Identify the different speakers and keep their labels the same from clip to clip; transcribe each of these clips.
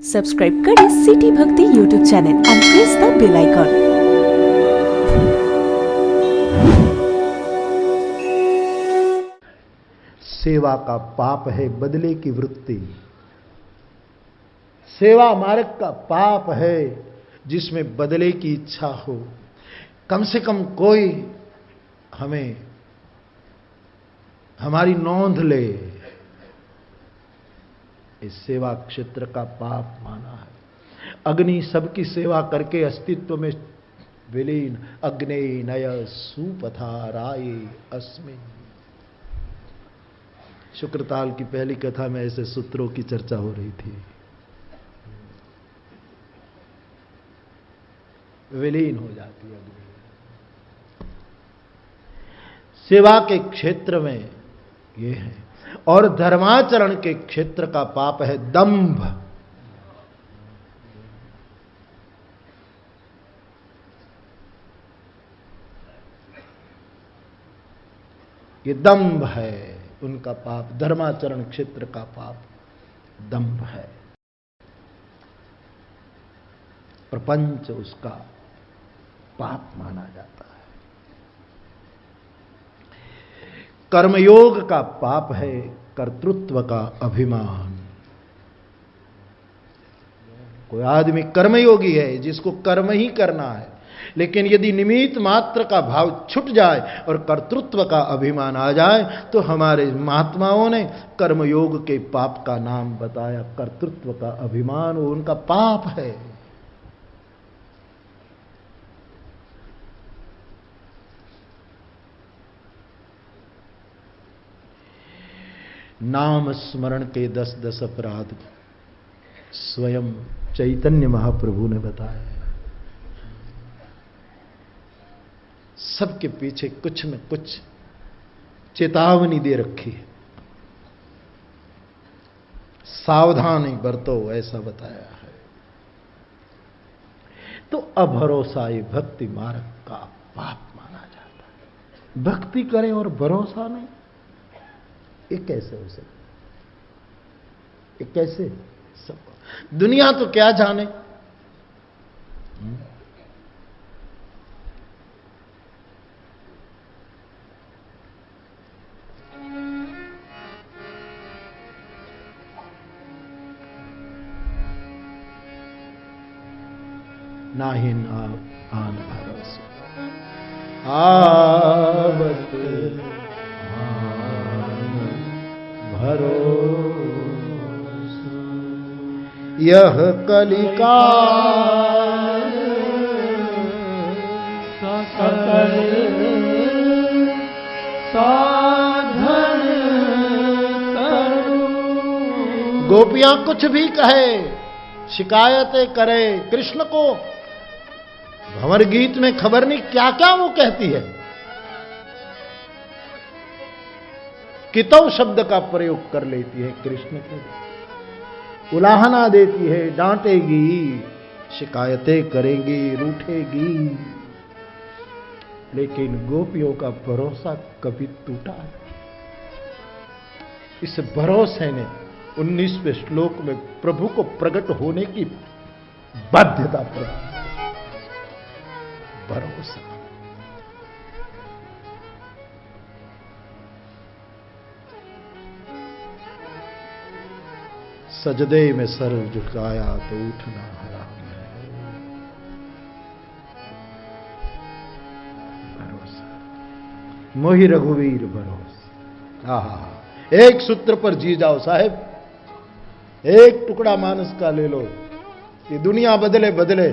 Speaker 1: Subscribe करें City Bhakti YouTube channel and press the bell icon.
Speaker 2: सेवा का पाप है बदले की वृत्ति। सेवा मार्ग का पाप है जिसमें बदले की इच्छा हो। कम से कम कोई हमें हमारी नोंद ले, इस सेवा क्षेत्र का पाप माना है। अग्नि सबकी सेवा करके अस्तित्व में विलीन, अग्ने नय सुपथा राय अस्मिन्। शुक्रताल की पहली कथा में ऐसे सूत्रों की चर्चा हो रही थी। विलीन हो जाती है अग्नि। सेवा के क्षेत्र में यह है। और धर्माचरण के क्षेत्र का पाप है दंभ। ये दंभ है उनका पाप। धर्माचरण क्षेत्र का पाप दंभ है। प्रपंच उसका पाप माना जाता है। कर्मयोग का पाप है कर्तृत्व का अभिमान। कोई आदमी कर्मयोगी है जिसको कर्म ही करना है, लेकिन यदि निमित्त मात्र का भाव छूट जाए और कर्तृत्व का अभिमान आ जाए तो हमारे महात्माओं ने कर्मयोग के पाप का नाम बताया कर्तृत्व का अभिमान। वो उनका पाप है। नाम स्मरण के 10-10 अपराध स्वयं चैतन्य महाप्रभु ने बताया है। सबके पीछे कुछ न कुछ चेतावनी दे रखी है। सावधानी बरतो ऐसा बताया है। तो अभरोसा ये भक्ति मार्ग का पाप माना जाता है। भक्ति करें और भरोसा नहीं, ये कैसे हो सकता? ये कैसे सब? दुनिया तो क्या जाने। नाहिन आन भरोसा आवत भरोसा यह कलिकाल सकल साधन तरु। गोपियां कुछ भी कहे, शिकायतें करे कृष्ण को, भंवर गीत में खबर नहीं क्या क्या वो कहती है। कितौ शब्द का प्रयोग कर लेती है कृष्ण के, उलाहना देती है, डांटेगी, शिकायतें करेगी, रूठेगी, लेकिन गोपियों का भरोसा कभी टूटा नहीं। इस भरोसे ने 19वें श्लोक में प्रभु को प्रकट होने की बाध्यता प्रदान की। भरोसा। सजदे में सर झुकाया तो उठना हराम है। भरोसा। मोहि रघुवीर भरोसा। आहा, एक सूत्र पर जी जाओ साहेब, एक टुकड़ा मानस का ले लो। ये दुनिया बदले बदले,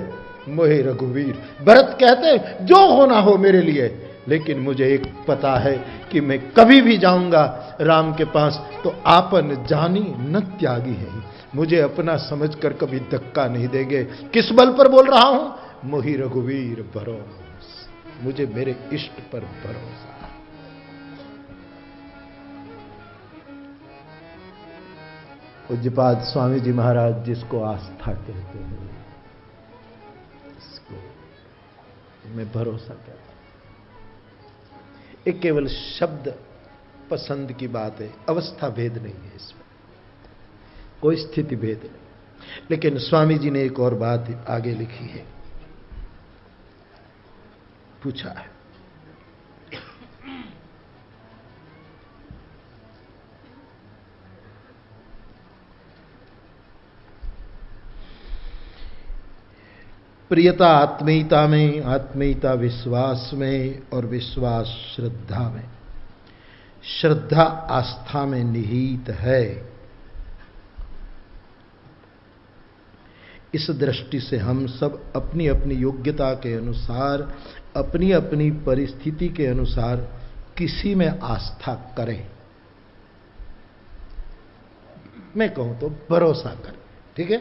Speaker 2: मोहि रघुवीर। भरत कहते जो होना हो मेरे लिए, लेकिन मुझे एक पता है कि मैं कभी भी जाऊंगा राम के पास तो आपन जानी न त्यागी है। मुझे अपना समझकर कभी धक्का नहीं देंगे। किस बल पर बोल रहा हूं? मोहि रघुवीर भरोसा। मुझे मेरे इष्ट पर भरोसा। पूज्यपाद स्वामी जी महाराज जिसको आस्था कहते हैं, इसको मैं भरोसा कहता हूं। एक केवल शब्द पसंद की बात है, अवस्था भेद नहीं है इसमें, कोई स्थिति भेद नहीं। लेकिन स्वामी जी ने एक और बात आगे लिखी है, पूछा है, प्रियता आत्मीयता में, आत्मीयता विश्वास में, और विश्वास श्रद्धा में, श्रद्धा आस्था में निहित है। इस दृष्टि से हम सब अपनी अपनी योग्यता के अनुसार, अपनी अपनी परिस्थिति के अनुसार किसी में आस्था करें। मैं कहूं तो भरोसा करें, ठीक है।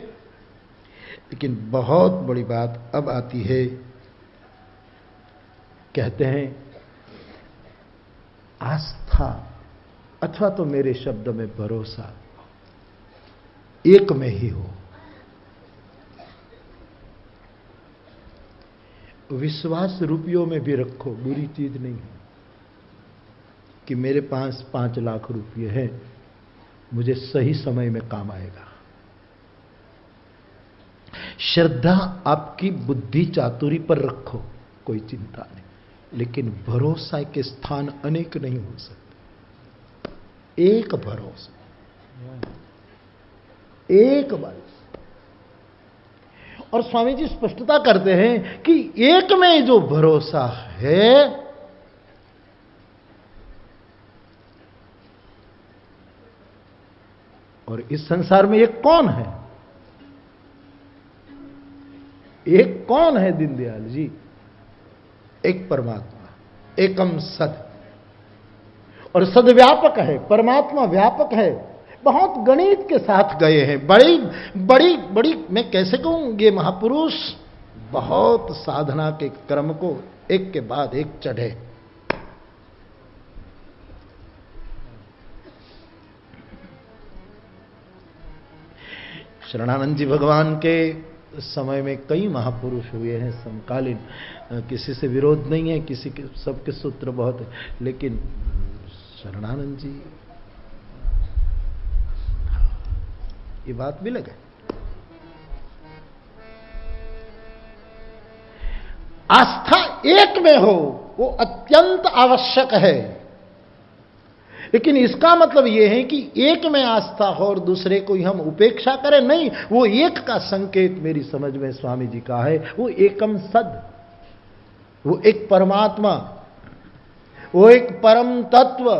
Speaker 2: लेकिन बहुत बड़ी बात अब आती है, कहते हैं आस्था अथवा तो मेरे शब्द में भरोसा एक में ही हो। विश्वास रुपयों में भी रखो, बुरी चीज नहीं है कि मेरे पास 5 लाख रुपये हैं, मुझे सही समय में काम आएगा। श्रद्धा आपकी बुद्धि चातुरी पर रखो, कोई चिंता नहीं, लेकिन भरोसा के स्थान अनेक नहीं हो सकते। एक भरोसा, एक बार। और स्वामी जी स्पष्टता करते हैं कि एक में जो भरोसा है, और इस संसार में एक कौन है? एक कौन है दीनदयाल जी? एक परमात्मा, एकम सद। और सद व्यापक है, परमात्मा व्यापक है। बहुत गणित के साथ गए हैं, बड़ी बड़ी बड़ी, मैं कैसे कहूं, ये महापुरुष बहुत साधना के क्रम को एक के बाद एक चढ़े। शरणानंद जी भगवान के समय में कई महापुरुष हुए हैं समकालीन, किसी से विरोध नहीं है, किसी के सबके सूत्र बहुत है, लेकिन शरणानंद जी, ये बात भी लगे। आस्था एक में हो वो अत्यंत आवश्यक है, लेकिन इसका मतलब यह है कि एक में आस्था हो और दूसरे को हम उपेक्षा करें, नहीं। वो एक का संकेत मेरी समझ में स्वामी जी का है, वो एकम सद, वो एक परमात्मा, वो एक परम तत्व,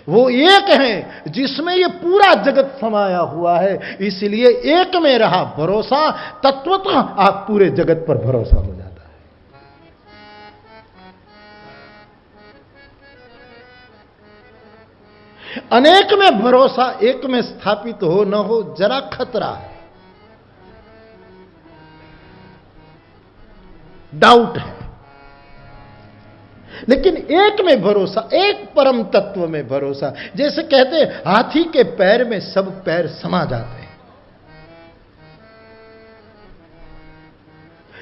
Speaker 2: वो एक है जिसमें ये पूरा जगत समाया हुआ है। इसलिए एक में रहा भरोसा, तत्वतः आप पूरे जगत पर भरोसा हो जाता है। अनेक में भरोसा एक में स्थापित हो न हो, जरा खतरा है, डाउट है। लेकिन एक में भरोसा, एक परम तत्व में भरोसा, जैसे कहते हैं हाथी के पैर में सब पैर समा जाते हैं।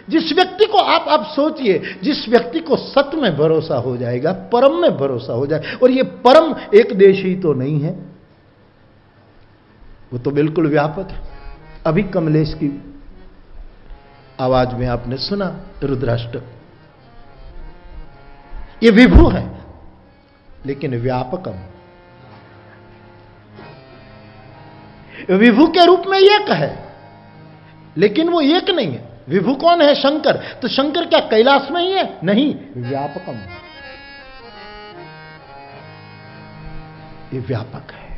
Speaker 2: जिस व्यक्ति को आप सोचिए, जिस व्यक्ति को सत्य में भरोसा हो जाएगा, परम में भरोसा हो जाए, और ये परम एक देशी तो नहीं है, वो तो बिल्कुल व्यापक है। अभी कमलेश की आवाज में आपने सुना रुद्राष्टक, ये विभु है लेकिन व्यापकम, विभु के रूप में एक है लेकिन वो एक नहीं है। विभु कौन है? शंकर। तो शंकर क्या कैलाश में ही है? नहीं, व्यापकम, ये व्यापक है।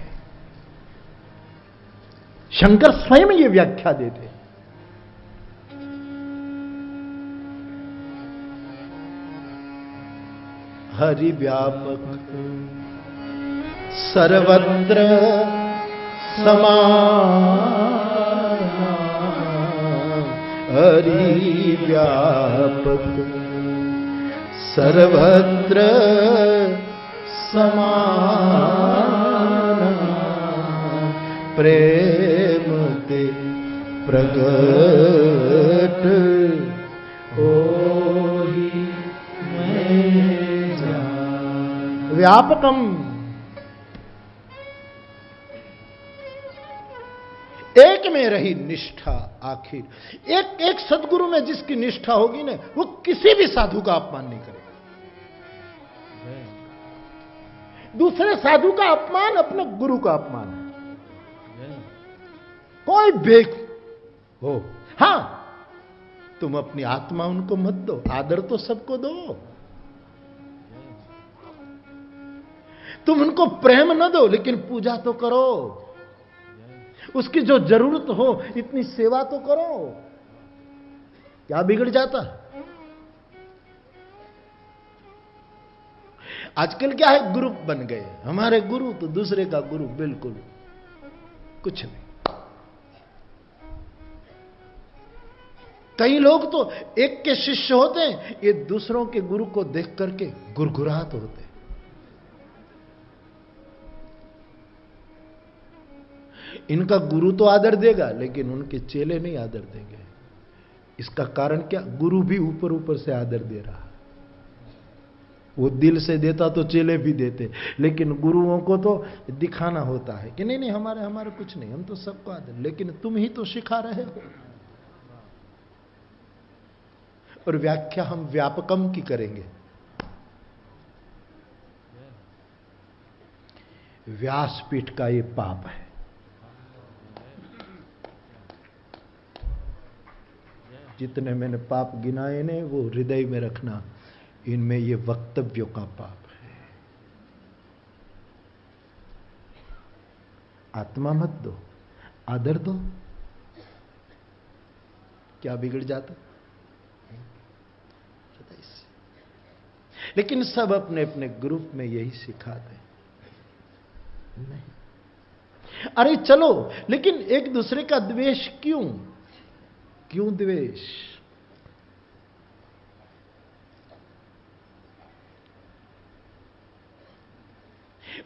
Speaker 2: शंकर स्वयं ये व्याख्या देते। हरि व्यापक सर्वत्र समान, हरि व्यापक सर्वत्र समान, प्रेम के प्रगट होई मैं जान। व्यापकम, एक में रही निष्ठा आखिर। एक एक सदगुरु में जिसकी निष्ठा होगी ना, वो किसी भी साधु का अपमान नहीं करेगा। दूसरे साधु का अपमान अपने गुरु का अपमान है। कोई बेक हो, हां, तुम अपनी आत्मा उनको मत दो, आदर तो सबको दो। तुम उनको प्रेम न दो, लेकिन पूजा तो करो। उसकी जो जरूरत हो इतनी सेवा तो करो। क्या बिगड़ जाता? आजकल क्या है, ग्रुप बन गए, हमारे गुरु तो दूसरे का गुरु बिल्कुल कुछ नहीं। कई लोग तो एक के शिष्य होते हैं, ये दूसरों के गुरु को देख करके गुरगुराहट होते हैं। इनका गुरु तो आदर देगा, लेकिन उनके चेले नहीं आदर देंगे। इसका कारण क्या? गुरु भी ऊपर ऊपर से आदर दे रहा। वो दिल से देता तो चेले भी देते, लेकिन गुरुओं को तो दिखाना होता है कि नहीं नहीं, हमारे हमारे कुछ नहीं, हम तो सबको आदर। लेकिन तुम ही तो सिखा रहे हो। और व्याख्या हम व्यापकम की करेंगे। व्यासपीठ का ये पाप है। जितने मैंने पाप गिनाए ने, वो हृदय में रखना। इनमें ये वक्तव्यों का पाप है। आत्मा मत दो, आदर दो। क्या बिगड़ जाता? लेकिन सब अपने अपने ग्रुप में यही सिखाते नहीं। अरे चलो, लेकिन एक दूसरे का द्वेष क्यों? क्यों द्वेष?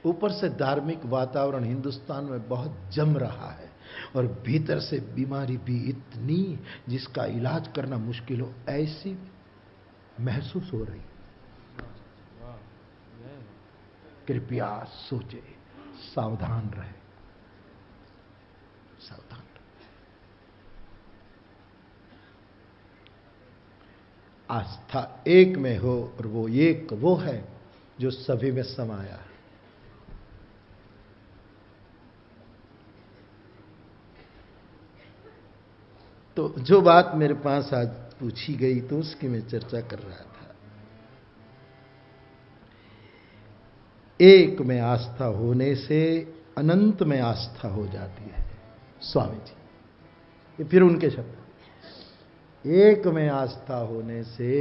Speaker 2: ऊपर से धार्मिक वातावरण हिंदुस्तान में बहुत जम रहा है, और भीतर से बीमारी भी इतनी जिसका इलाज करना मुश्किल हो, ऐसी महसूस हो रही। कृपया सोचे, सावधान रहे, सावधान रहे। आस्था एक में हो, और वो एक वो है जो सभी में समाया है। तो जो बात मेरे पास आज पूछी गई, तो उसकी मैं चर्चा कर रहा था। एक में आस्था होने से अनंत में आस्था हो जाती है। स्वामी जी, ये फिर उनके शब्द। एक में आस्था होने से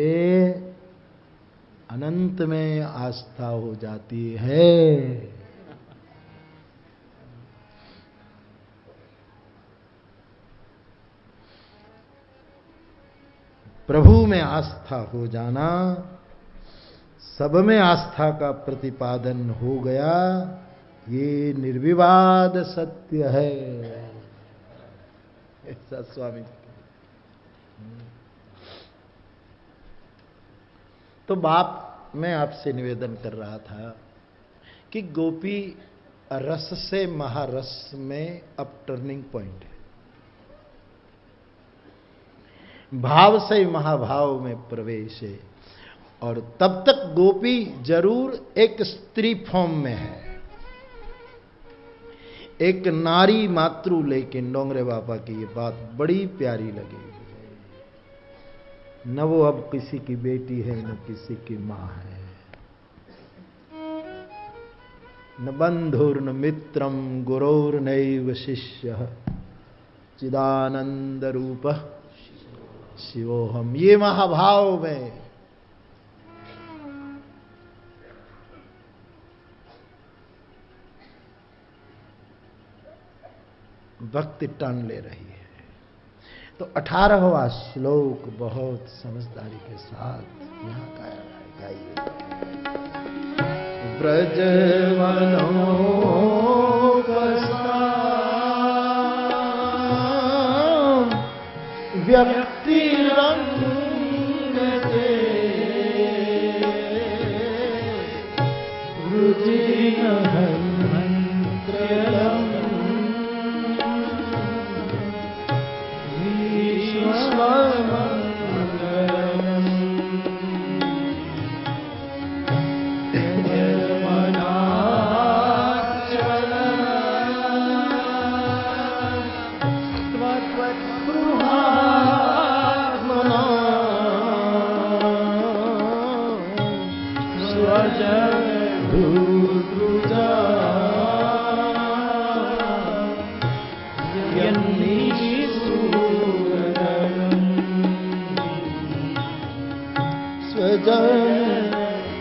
Speaker 2: अनंत में आस्था हो जाती है। प्रभु में आस्था हो जाना, सब में आस्था का प्रतिपादन हो गया, ये निर्विवाद सत्य है। ऐसा स्वामी जी। तो बाप, मैं आपसे निवेदन कर रहा था कि गोपी रस से महारस में अब टर्निंग पॉइंट है। भाव से महाभाव में प्रवेश है। और तब तक गोपी जरूर एक स्त्री फॉर्म में है, एक नारी मातृ। लेकिन डोंगरे बाबा की ये बात बड़ी प्यारी लगी। न वो अब किसी की बेटी है, न किसी की मां है, न बंधुर्न मित्रम गुरोर्नैव शिष्य चिदानंद रूप शिवोहम। ये महाभाव में भक्ति टन ले रही है। तो 18वां श्लोक बहुत समझदारी के साथ यहां गाया है। ब्रजवनो व्यक्ति रंग दे रुचि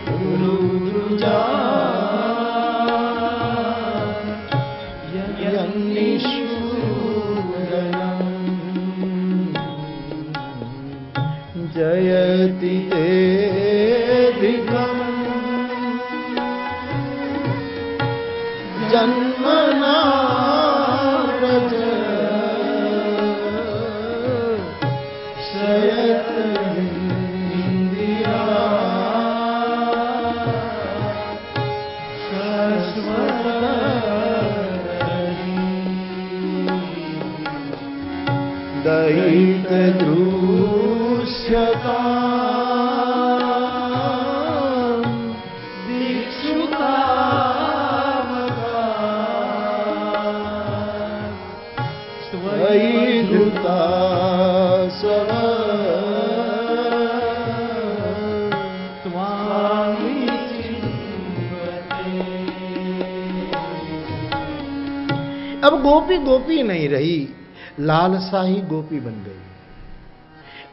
Speaker 2: रुद्रुजा जयति तेधिकम् जन्मना व्रज शयत इंदिरा शाश्वत दयित दृश्यता दीक्षुता स्वयि धृता स्व स्वामी चिन्वते। अब गोपी गोपी नहीं रही, लालसा ही गोपी बन गई।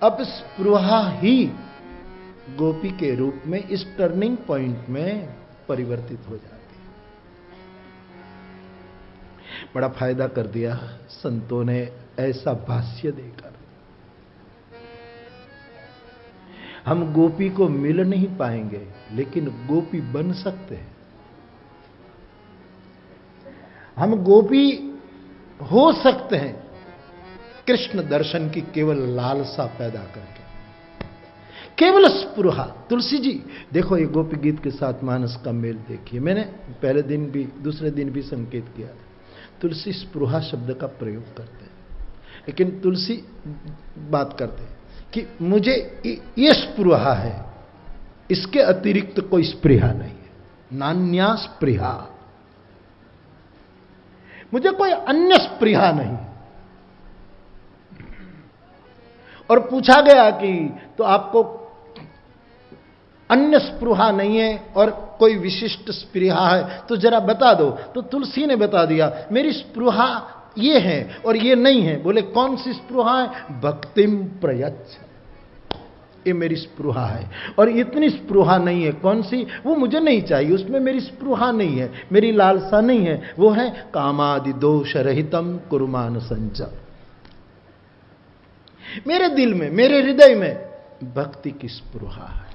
Speaker 2: अब स्पृहा ही गोपी के रूप में इस टर्निंग पॉइंट में परिवर्तित हो जाती है। बड़ा फायदा कर दिया संतों ने ऐसा भाष्य देकर। हम गोपी को मिल नहीं पाएंगे, लेकिन गोपी बन सकते हैं। हम गोपी हो सकते हैं कृष्ण दर्शन की केवल लालसा पैदा करके, केवल स्पृहा। तुलसी जी देखो, ये गोपी गीत के साथ मानस का मेल देखिए। मैंने पहले दिन भी दूसरे दिन भी संकेत किया था, तुलसी स्पृहा शब्द का प्रयोग करते हैं, लेकिन तुलसी बात करते हैं कि मुझे ये स्पृहा है, इसके अतिरिक्त कोई स्पृहा नहीं है। नान्या स्पृहा, मुझे कोई अन्य स्पृहा नहीं। और पूछा गया कि तो आपको अन्य स्पृहा नहीं है और कोई विशिष्ट स्पृहा है तो जरा बता दो। तो तुलसी ने बता दिया, मेरी स्पृहा ये है और ये नहीं है। बोले कौन सी स्पृहा है? भक्तिम प्रयच्छ, ये मेरी स्पृहा है। और इतनी स्पृहा नहीं है, कौन सी? वो मुझे नहीं चाहिए, उसमें मेरी स्पृहा नहीं है, मेरी लालसा नहीं है। वो है कामादि दोष रहितम कुर्मान संच। मेरे दिल में, मेरे हृदय में भक्ति की स्पृहा है,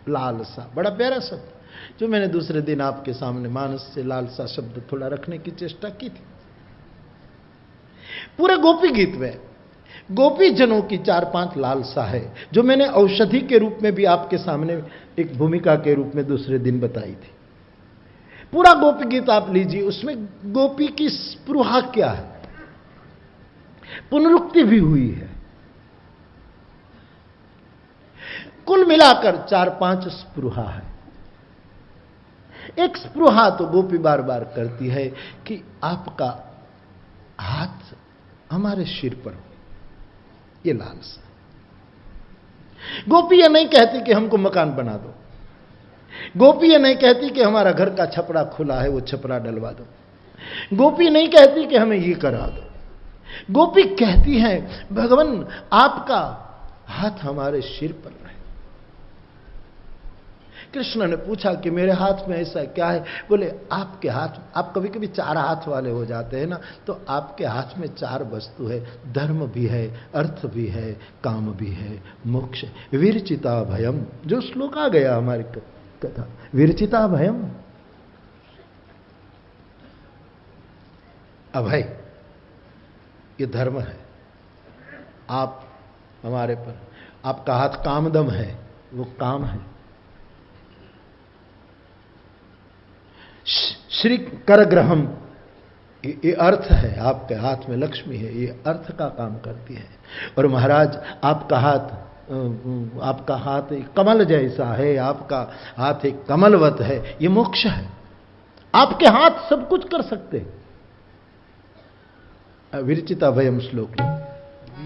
Speaker 2: लालसा। बड़ा प्यारा शब्द जो मैंने दूसरे दिन आपके सामने मानस से लालसा शब्द थोड़ा रखने की चेष्टा की थी। पूरे गोपी गीत में गोपी जनों की 4-5 लालसा है, जो मैंने औषधि के रूप में भी आपके सामने एक भूमिका के रूप में दूसरे दिन बताई थी। पूरा गोपी गीत आप लीजिए, उसमें गोपी की स्पृहा क्या है, पुनरुक्ति भी हुई है। कुल मिलाकर 4-5 स्पृहा है। एक स्पृहा तो गोपी बार बार करती है कि आपका हाथ हमारे सिर पर हो, ये लालसा। गोपी ये नहीं कहती कि हमको मकान बना दो, गोपी ये नहीं कहती कि हमारा घर का छपरा खुला है वो छपरा डलवा दो, गोपी नहीं कहती कि हमें ये करा दो। गोपी कहती है भगवान आपका हाथ हमारे सिर पर रहे। कृष्ण ने पूछा कि मेरे हाथ में ऐसा क्या है? बोले आपके हाथ, आप कभी कभी 4 हाथ वाले हो जाते हैं ना, तो आपके हाथ में 4 वस्तु है, धर्म भी है, अर्थ भी है, काम भी है, मोक्ष। विरचिता भयम, जो श्लोक आ गया हमारी कथा, विरचिता भयम, अभय, ये धर्म है। आप हमारे पर, आपका हाथ कामदम है, वो काम है। श्री करग्रहम, ये अर्थ है, आपके हाथ में लक्ष्मी है, ये अर्थ का काम करती है। और महाराज आपका हाथ एक कमल जैसा है, आपका हाथ एक कमलवत है, ये मोक्ष है। आपके हाथ सब कुछ कर सकते हैं। विरचिता भयम श्लोक,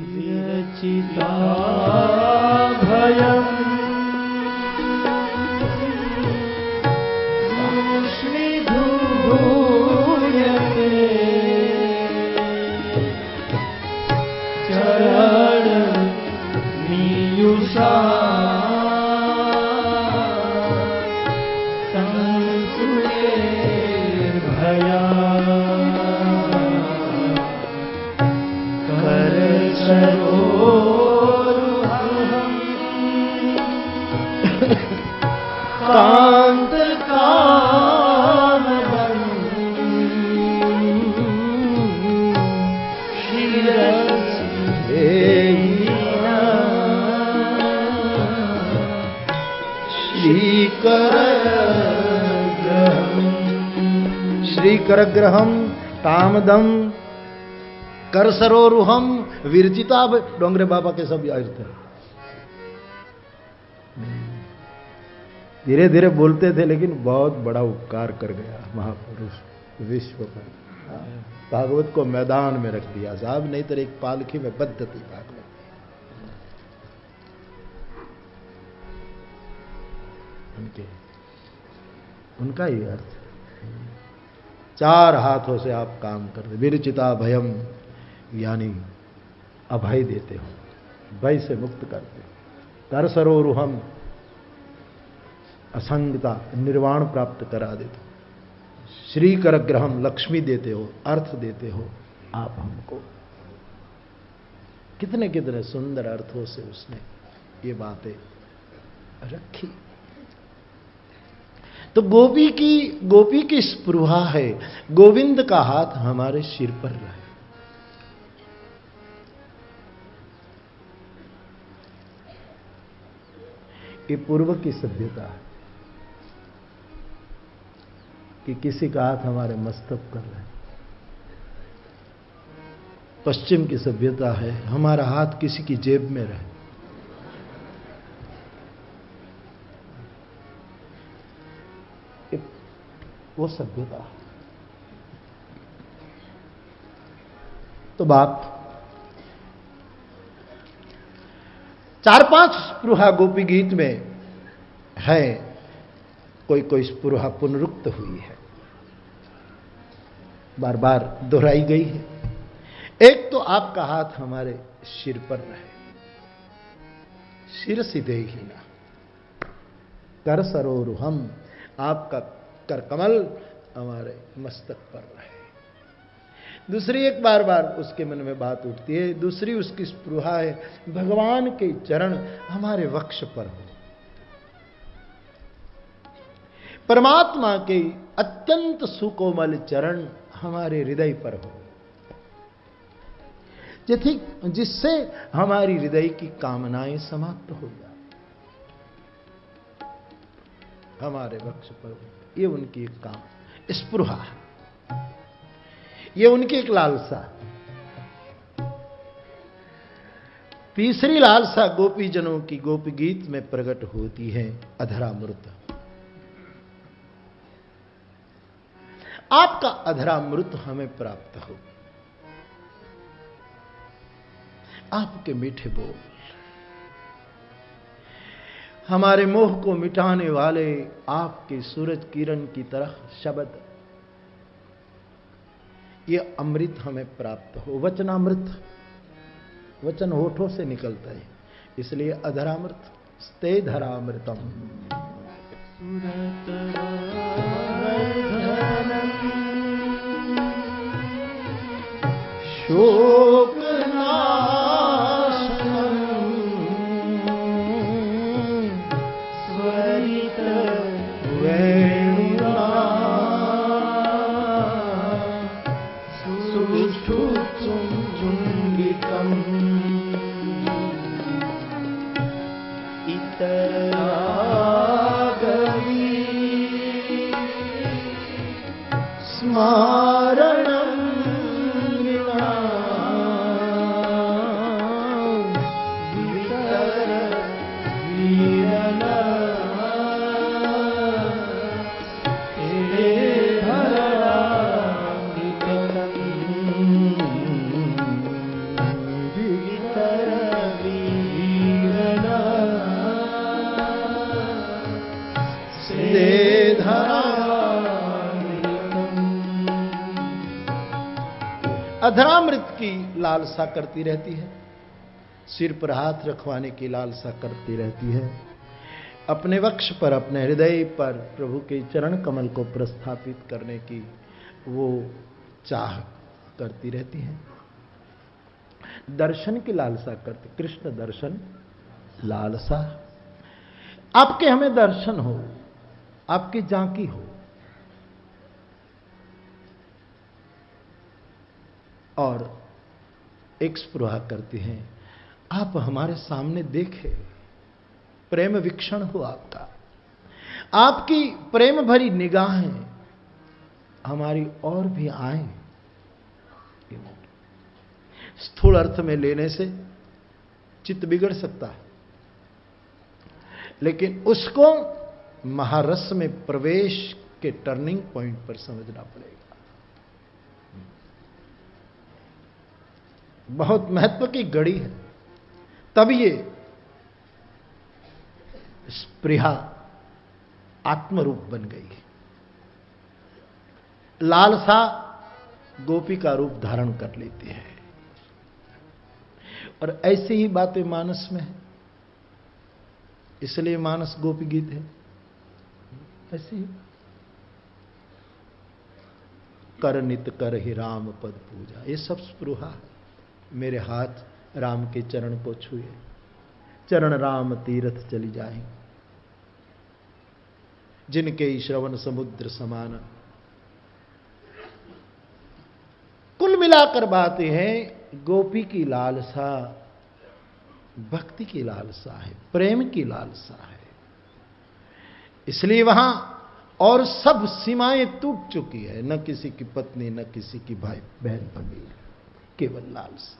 Speaker 2: विरचिता भयम चरण
Speaker 3: भया कर सरोरुहं कांत कामदं शिरसि
Speaker 2: श्रीकरग्रहम तामदम करसरोरुहम विरचिता। डोंगरे बाबा के सब अर्थ है। धीरे धीरे बोलते थे लेकिन बहुत बड़ा उपकार कर गया महापुरुष विश्व पर। भागवत को मैदान में रख दिया साहब, नहीं तो एक पालखी में बद्ध थी भागवत। उनका ही अर्थ, चार हाथों से आप काम करते। विरचिता भयम यानी अभय देते हो, भय से मुक्त करते हो। कर सरोरुहम असंगता निर्वाण प्राप्त करा देते हो। श्री करग्रहम लक्ष्मी देते हो, अर्थ देते हो आप हमको। कितने कितने सुंदर अर्थों से उसने ये बातें रखी। तो गोपी की स्पृहा है, गोविंद का हाथ हमारे सिर पर रहे। ये पूर्व की सभ्यता है कि किसी का हाथ हमारे मस्तक पर रहे। पश्चिम की सभ्यता है हमारा हाथ किसी की जेब में रहे। वो सभ्यता। तो बाप 4-5 स्पृहा गोपी गीत में है, कोई कोई स्पृहा पुनरुक्त हुई है, बार बार दोहराई गई है। एक तो आपका हाथ हमारे सिर पर रहे, सिर सीधे ही ना। कर सरोरुहम, आपका कर कमल हमारे मस्तक पर रहे। दूसरी एक बार बार उसके मन में बात उठती है, दूसरी उसकी स्पृहा है भगवान के चरण हमारे वक्ष पर हो। परमात्मा के अत्यंत सुकोमल चरण हमारे हृदय पर हो, जिससे हमारी हृदय की कामनाएं समाप्त हो जाए। हमारे वक्ष पर हो, ये उनकी एक काम स्पृहा, ये उनकी एक लालसा। तीसरी लालसा गोपीजनों की गोपी गीत में प्रकट होती है अधरामृत। आपका अधरामृत हमें प्राप्त हो, आपके मीठे बोल, हमारे मोह को मिटाने वाले आपके सूरज किरण की तरह शब्द, ये अमृत हमें प्राप्त हो। वचनामृत, वचन होठों से निकलता है, इसलिए अधरामृत। स्ते धरामृतम शोक अधरामृत की लालसा करती रहती है। सिर पर हाथ रखवाने की लालसा करती रहती है, अपने वक्ष पर, अपने हृदय पर प्रभु के चरण कमल को प्रस्थापित करने की वो चाह करती रहती है। दर्शन की लालसा करती, कृष्ण दर्शन लालसा। आपके हमें दर्शन हो, आपकी झांकी हो, और एक स्पृहा करती हैं, आप हमारे सामने देखें, प्रेम वीक्षण हो आपका, आपकी प्रेम भरी निगाहें हमारी और भी आए। स्थूल अर्थ में लेने से चित्त बिगड़ सकता है, लेकिन उसको महारस में प्रवेश के टर्निंग पॉइंट पर समझना पड़ेगा। बहुत महत्व की घड़ी है, तब ये स्पृहा आत्मरूप बन गई। लालसा गोपी का रूप धारण कर लेती है, और ऐसी ही बातें मानस में है, इसलिए मानस गोपी गीत है। ऐसे ही कर नित कर ही राम पद पूजा, ये सब स्पृहा। मेरे हाथ राम के चरण को छुए, चरण राम तीर्थ चली जाए, जिनके श्रवण समुद्र समान। कुल मिलाकर बातें हैं, गोपी की लालसा भक्ति की लालसा है, प्रेम की लालसा है। इसलिए वहां और सब सीमाएं टूट चुकी है, न किसी की पत्नी, न किसी की भाई बहन भगी, केवल लालसा।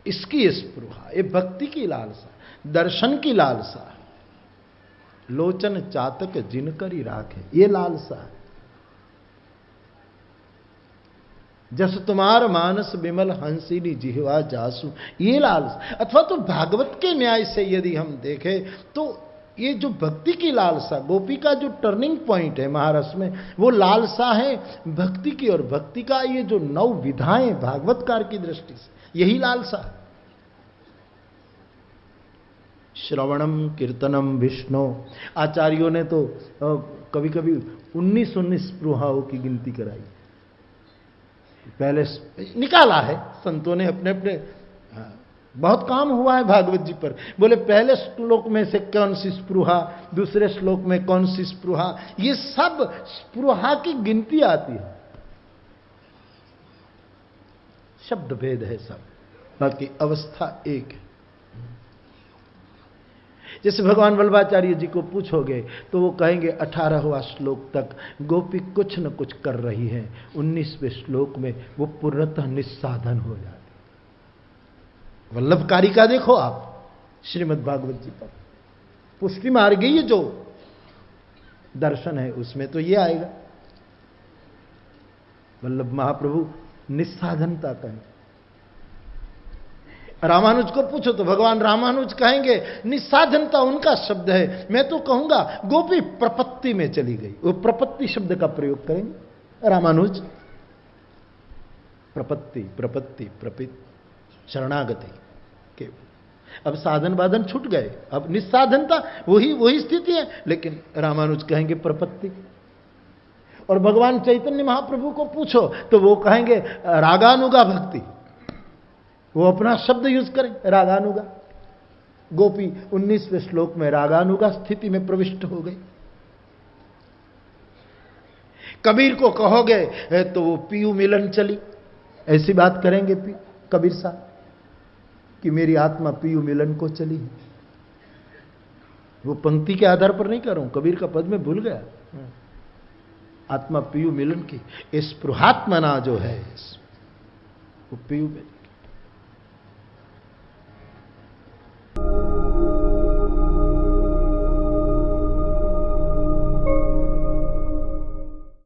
Speaker 2: इसकी स्पृहा, ये भक्ति की लालसा, दर्शन की लालसा है। लोचन चातक जिनकर ही राखे, ये लालसा है। जस तुम्हार मानस विमल हंसिनी जिह्वा जासु, ये लालसा। अथवा तो भागवत के न्याय से यदि हम देखें तो ये जो भक्ति की लालसा, गोपी का जो टर्निंग पॉइंट है महारस में, वो लालसा है भक्ति की। और भक्ति का ये जो 9 विधाएं भागवतकार की दृष्टि से, यही लालसा है। श्रवणम कीर्तनम विष्णु, आचार्यों ने तो कभी कभी 19 स्पृहाओं की गिनती कराई, पहले निकाला है संतों ने अपने अपने। बहुत काम हुआ है भागवत जी पर। बोले पहले श्लोक में से कौन सी स्पृहा, दूसरे श्लोक में कौन सी स्पृहा, ये सब स्पृहा की गिनती आती है। शब्द भेद है सब, बाकी अवस्था एक है। जैसे भगवान वल्लभाचार्य जी को पूछोगे तो वो कहेंगे 18वां श्लोक तक गोपी कुछ न कुछ कर रही है, 19वें श्लोक में वो पूर्णतः निस्साधन हो जाती। वल्लभकारी का देखो आप श्रीमद् भागवत जी पर, पुष्टि मार्गीय जो दर्शन है उसमें तो ये आएगा। वल्लभ महाप्रभु निस्साधनता कहें। रामानुज को पूछो तो भगवान रामानुज कहेंगे निस्साधनता उनका शब्द है, मैं तो कहूंगा गोपी प्रपत्ति में चली गई। वो प्रपत्ति शब्द का प्रयोग करेंगे रामानुज। प्रपत्ति प्रपत्ति प्रपित शरणागति के, अब साधन बाधन छूट गए, अब निस्साधनता वही स्थिति है, लेकिन रामानुज कहेंगे प्रपत्ति। और भगवान चैतन्य महाप्रभु को पूछो तो वो कहेंगे रागानुगा भक्ति, वो अपना शब्द यूज करें रागानुगा। गोपी 19वें श्लोक में रागानुगा स्थिति में प्रविष्ट हो गई। कबीर को कहोगे तो वो पीयू मिलन चली, ऐसी बात करेंगे कबीर साहब कि मेरी आत्मा पीयू मिलन को चली है। वो पंक्ति के आधार पर नहीं कर रहा हूं, कबीर का पद में भूल गया। आत्मा पीयू मिलन की, स्पृहात्मना जो है वो पीयू मिलन की।